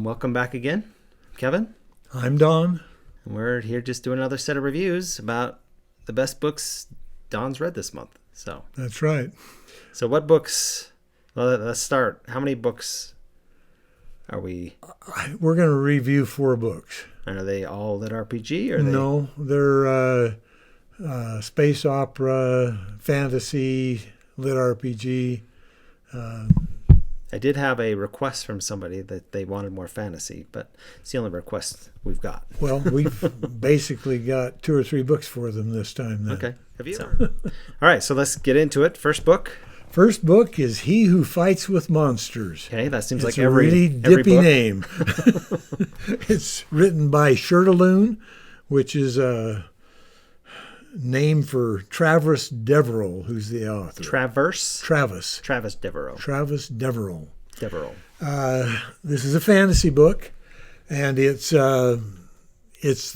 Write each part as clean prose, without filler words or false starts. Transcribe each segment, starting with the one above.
Welcome back again, Kevin. I'm Don. And we're here just doing another set of reviews about the best books Don's read this month. That's right. So what books? Well, let's start. How many books are we? We're going to review 4 books. And are they all lit RPG? Or No, they're space opera, fantasy, lit RPG. I did have a request from somebody that they wanted more fantasy, but it's the only request we've got. Well, we've basically got 2 or 3 books for them this time. Then. Okay. Have you? All right, so let's get into it. First book. First book is He Who Fights with Monsters. Okay, that seems it's like every really dippy book. name. It's written by Shirtaloon, which is a name for Travis Deverell, who's the author. Travis Deverell. Travis Deverell. This is a fantasy book, and it's the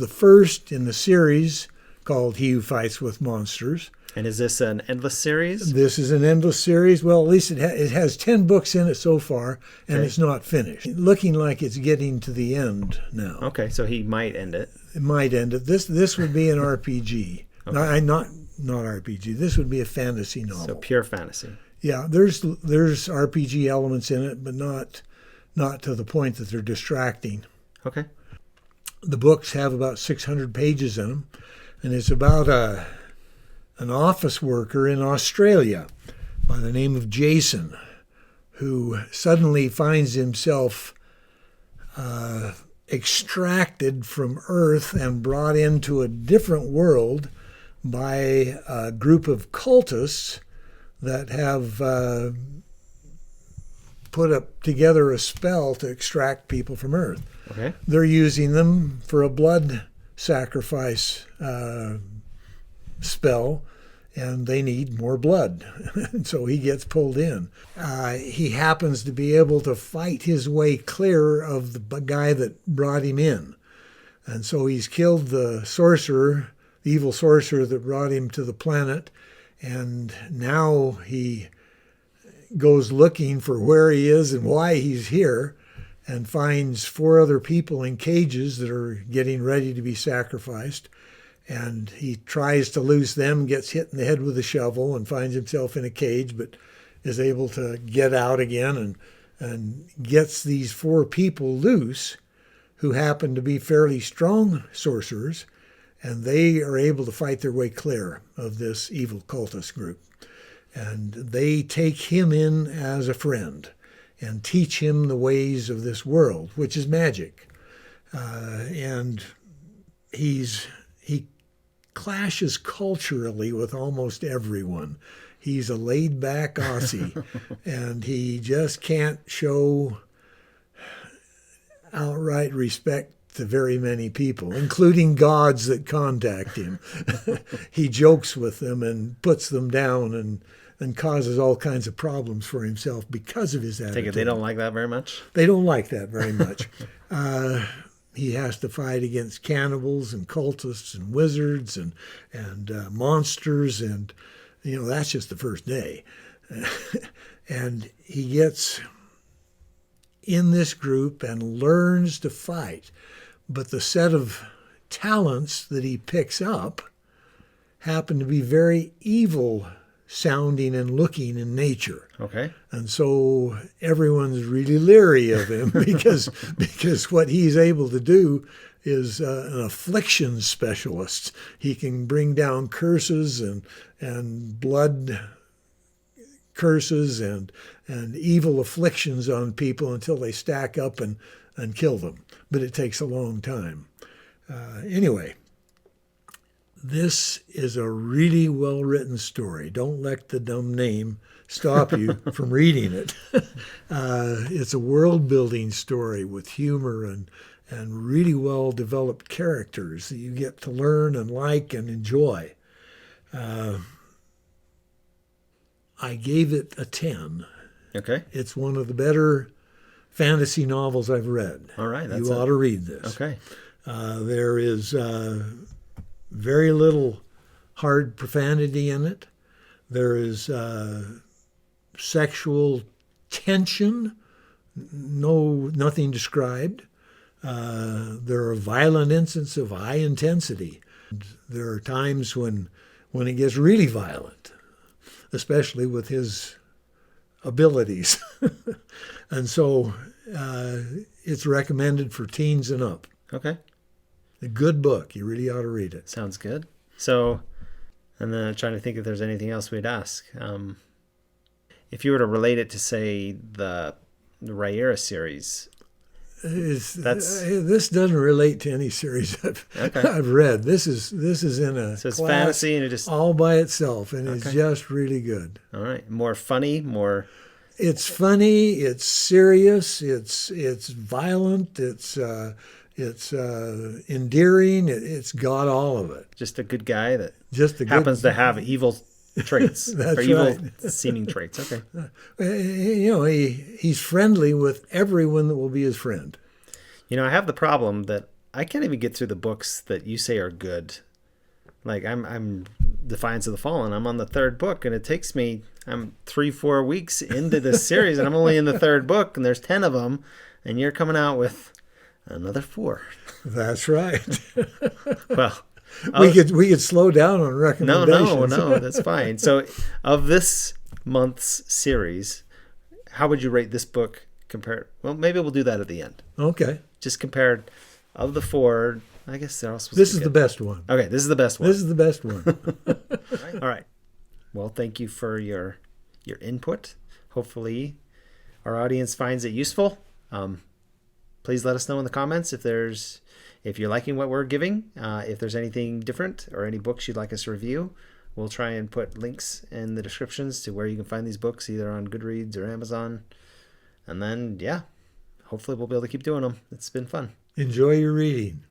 first in the series called He Who Fights with Monsters. And is this an endless series? This is an endless series. Well, at least it has 10 books in it so far, and Okay. It's not finished. Looking like it's getting to the end now. Okay, so he might end it. It might end it. This would be an RPG. Okay. Not RPG. This would be a fantasy novel. So pure fantasy. Yeah, there's RPG elements in it, but not to the point that they're distracting. Okay. The books have about 600 pages in them, and it's about an office worker in Australia by the name of Jason, who suddenly finds himself extracted from Earth and brought into a different world by a group of cultists that have put up together a spell to extract people from Earth. Okay. They're using them for a blood sacrifice spell, and they need more blood. And so he gets pulled in. He happens to be able to fight his way clear of the guy that brought him in. And so he's killed the sorcerer, the evil sorcerer that brought him to the planet, and now he goes looking for where he is and why he's here, and finds 4 other people in cages that are getting ready to be sacrificed. And he tries to loose them, gets hit in the head with a shovel, and finds himself in a cage, but is able to get out again and gets these 4 people loose who happen to be fairly strong sorcerers, and they are able to fight their way clear of this evil cultist group. And they take him in as a friend and teach him the ways of this world, which is magic. And he clashes culturally with almost everyone. He's a laid-back Aussie, and he just can't show outright respect to very many people, including gods that contact him. He jokes with them and puts them down and causes all kinds of problems for himself because of his attitude. Take it they don't like that very much? They don't like that very much. He has to fight against cannibals and cultists and wizards and monsters, and that's just the first day. And he gets in this group and learns to fight, but the set of talents that he picks up happen to be very evil sounding and looking in nature. Okay. And so everyone's really leery of him because what he's able to do is an affliction specialist. He can bring down curses and blood curses and evil afflictions on people until they stack up and kill them. But it takes a long time. Anyway, this is a really well-written story. Don't let the dumb name stop you from reading it. It's a world-building story with humor and really well-developed characters that you get to learn and like and enjoy. I gave it a 10. Okay. It's one of the better fantasy novels I've read. All right. You ought to read this. Okay. There is very little hard profanity in it. There is sexual tension, nothing described. There are violent instances of high intensity. There are times when it gets really violent, especially with his abilities. And so it's recommended for teens and up. Okay. A good book. You really ought to read it. Sounds good. So, and then I'm trying to think if there's anything else we'd ask. If you were to relate it to, say, the Rhaenyra series, This doesn't relate to any series I've read. This is in a so it's class fantasy and it just all by itself, and it's just really good. all right, more funny, more. It's funny. It's serious. It's violent. It's endearing. It's got all of it. Just a good guy that Just a happens good, to have evil traits. That's or evil right. seeming traits. Okay. He's friendly with everyone that will be his friend. I have the problem that I can't even get through the books that you say are good. Like I'm Defiance of the Fallen. I'm on the third book, and it takes me. I'm 3-4 weeks into this series, and I'm only in the third book, and there's 10 of them, and you're coming out with another 4. That's right. Well, we could slow down on recommendations. No, that's fine. So, of this month's series, how would you rate this book compared? Well, maybe we'll do that at the end. Okay. Just compared of the 4. I guess they're all supposed This to be is the good. best one. Okay, this is the best one. This is the best one. All right. Well, thank you for your input. Hopefully, our audience finds it useful. Please let us know in the comments if you're liking what we're giving. If there's anything different or any books you'd like us to review, we'll try and put links in the descriptions to where you can find these books, either on Goodreads or Amazon. And then, hopefully we'll be able to keep doing them. It's been fun. Enjoy your reading.